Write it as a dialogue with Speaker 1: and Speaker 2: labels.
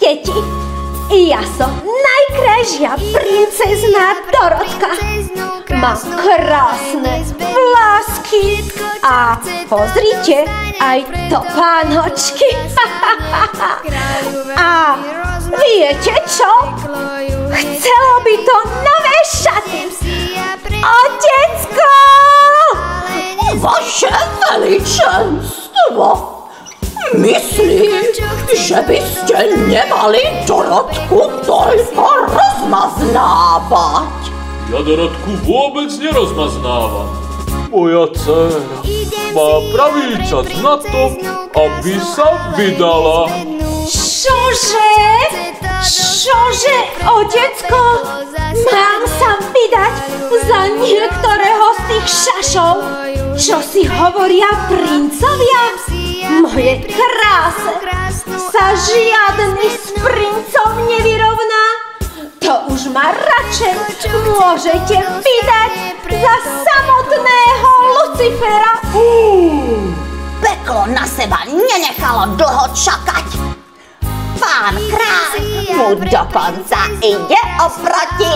Speaker 1: deti. Ja som najkrajšia princezná Dorotka. Mám krásne vlásky a pozrite, aj topánočky. A viete čo? Chcelo by to nové šaty. Otecko!
Speaker 2: Vaše veličenstvo, myslím, že by ste nemali Dorotku toľko rozmaznávať.
Speaker 3: Ja Dorotku vôbec nerozmaznávam. Moja dcéra má pravý čas na to, aby sa vydala.
Speaker 1: Čože? Čože, otecko? Mám sa vydať za niektorého z tých šašov, čo si hovoria princovia? Moje kráse sa žiadny z princov nevyrovná. To už ma radšej môžete vydať za samotného Lucifera.
Speaker 2: Peklo na seba nenechalo dlho čakať. Pán kráľ mu dokonca ide oproti.